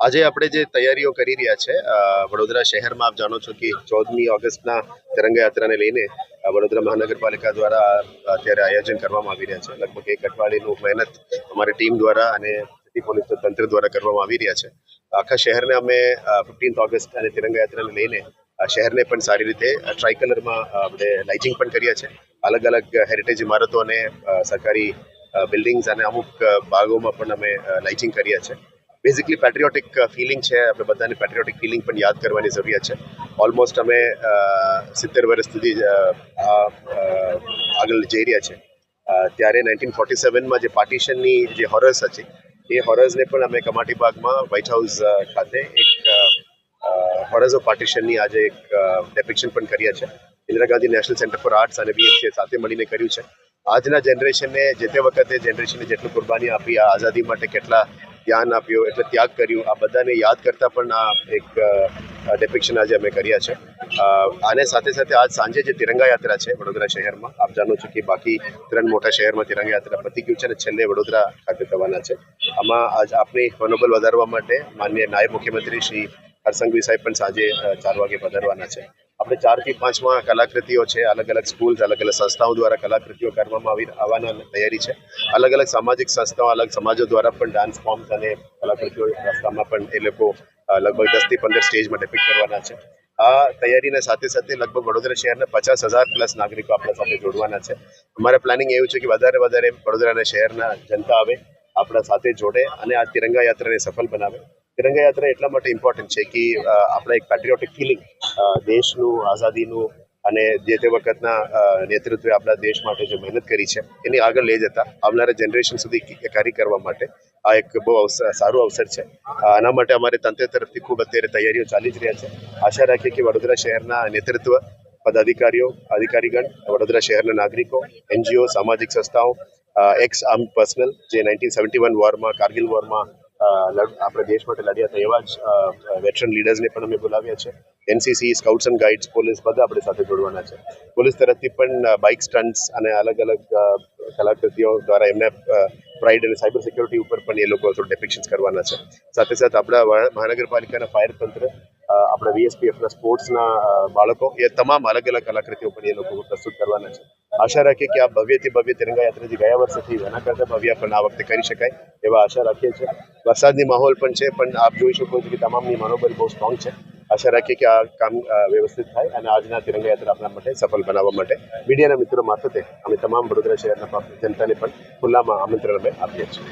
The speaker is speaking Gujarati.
આજે આપણે જે તૈયારીઓ કરી રહ્યા છે વડોદરા શહેરમાં આપ જાણો છો કે 14મી ઓગસ્ટના તિરંગા યાત્રાને લઈને વડોદરા મહાનગરપાલિકા દ્વારા અત્યારે આયોજન કરવામાં આવી રહ્યા છે. લગભગ એક અઠવાડિયાનું મહેનત અમારી ટીમ દ્વારા અને સિટી પોલીસ તંત્ર દ્વારા કરવામાં આવી રહ્યા છે. આખા શહેરને અમે 15 ઓગસ્ટ અને તિરંગા યાત્રાને લઈને શહેરને પણ સારી રીતે ટ્રાયકલરમાં આપણે લાઇટિંગ પણ કર્યા છે. અલગ અલગ હેરિટેજ ઇમારતો અને સરકારી બિલ્ડિંગ્સ અને અમુક ભાગોમાં પણ અમે લાઇટિંગ કર્યા છે. બેઝિકલી પેટ્રિયોટિક ફિલિંગ છે. આપણે બધાને પેટ્રિયોટિક ફિલિંગ પણ યાદ કરવાની જરૂરિયાત છે. ઓલમોસ્ટ અમે 70 વર્ષ સુધી આગળ જઈ રહ્યા છે. ત્યારે 1947માં જે પાર્ટીશનની જે હોરર્સ હતી એ હોરર્સને પણ અમે કમાટી બાગમાં વ્હાઇટ હાઉસ ખાતે એક હોરર્સ ઓફ પાર્ટીશનની આજે એક ડેપિક્શન પણ કર્યા છે. Indira Gandhi national centre for arts અને બીએમસીએ સાથે મળીને કર્યું છે. આજના જનરેશનને જે તે વખતે જનરેશને જેટલું કુરબાની આપી, આ આઝાદી માટે કેટલા ધ્યાન આપ્યો, એટલે ત્યાગ કર્યું, આ બધાને યાદ કરતા પણ આ એક ડેપિક્શન આજે અમે કર્યા છે. આને સાથે સાથે આજ સાંજે જે તિરંગા યાત્રા છે વડોદરા શહેરમાં, આપ જાણો છો કે બાકી 3 મોટા શહેરમાં તિરંગા યાત્રા પતી ગયું છે અને છેલ્લે વડોદરા ખાતે થવાના છે. આમાં આજ આપણી મનોબળ વધારવા માટે માનનીય નાયબ મુખ્યમંત્રી શ્રી હરસંઘવી સાહેબ પણ સાંજે 4 વાગે પધારવાના છે. આપણે 4 થી 5માં કલાકૃતિઓ છે, અલગ અલગ સ્કૂલ, અલગ અલગ સંસ્થાઓ દ્વારા કલાકૃતિઓ કરવામાં આવવાના તૈયારી છે. અલગ અલગ સામાજિક સંસ્થાઓ, અલગ સમાજો દ્વારા પણ ડાન્સ ફોર્મ્સ અને કલાકૃતિઓ રસ્તામાં પણ એ લોકો લગભગ 10 થી 15 સ્ટેજમાં ડેપિક્ટ કરવાના છે. આ તૈયારીના સાથે સાથે લગભગ વડોદરા શહેરના 50,000 પ્લસ નાગરિકો આપણા સાથે જોડવાના છે. અમારા પ્લાનિંગ એવું છે કે વધારે વડોદરાના શહેરના જનતા આવે, આપણા સાથે જોડે અને આ તિરંગા યાત્રાને સફળ બનાવે. તિરંગા યાત્રા એટલા માટે ઇમ્પોર્ટન્ટ છે કે આપણા એક પેટ્રિયોટિક ફિલિંગ, દેશનું, આઝાદીનું અને જે તે વખતના નેતૃત્વે આપણા દેશ માટે જે મહેનત કરી છે એની આગળ લઈ જતા આવનારા જનરેશન સુધી કાર્ય કરવા માટે આ એક બહુ સારું અવસર છે. આના માટે અમારે તંત્ર તરફથી ખૂબ અત્યારે તૈયારીઓ ચાલી જ રહ્યા છે. આશા રાખીએ કે વડોદરા શહેરના નેતૃત્વ, પદાધિકારીઓ, અધિકારીગણ, વડોદરા શહેરના નાગરિકો, એનજીઓ, સામાજિક સંસ્થાઓ, એક્સ આર્મ્ડ પર્સનલ જે 1971 વોરમાં, કારગિલ વોરમાં આપણે દેશ માટે લડ્યા હતા એવા જ વેટરન લીડર્સને પણ અમે બોલાવ્યા છે. NCC, scouts and guides, police બધા આપણે સાથે જોડવાના છે. પોલીસ તરફથી પણ બાઇક સ્ટન્ટ્સ અને અલગ અલગ કલાકૃતિઓ દ્વારા એમને પ્રાઇડ અને સાયબર સિક્યોરિટી ઉપર પણ એ લોકો થોડું ડેપિક્શન્સ કરવાના છે. સાથે સાથે આપણા મહાનગરપાલિકાના ફાયર તંત્ર, આપણા વીએસપીએફના સ્પોર્ટ્સના બાળકો, એ તમામ અલગ અલગ કલાકૃતિઓ પણ એ લોકો પ્રસ્તુત કરવાના છે. આશા રાખીએ કે આ ભવ્યથી ભવ્ય તિરંગા યાત્રા જે ગયા વર્ષથી એના કરતાં ભવ્ય પણ આ વખતે કરી શકાય એવા આશા રાખીએ છીએ. વરસાદની માહોલ પણ છે, પણ આપ જોઈ શકો છો કે તમામની મનોબળ બહુ સ્ટ્રોંગ છે. આશા રાખીએ કે આ કામ વ્યવસ્થિત થાય અને આજના તિરંગા યાત્રા આપણા માટે સફળ બનાવવા માટે મીડિયાના મિત્રો મારફતે અમે તમામ વડોદરા શહેરના જનતાને પણ ખુલ્લામાં આમંત્રણ અમે આપીએ છીએ.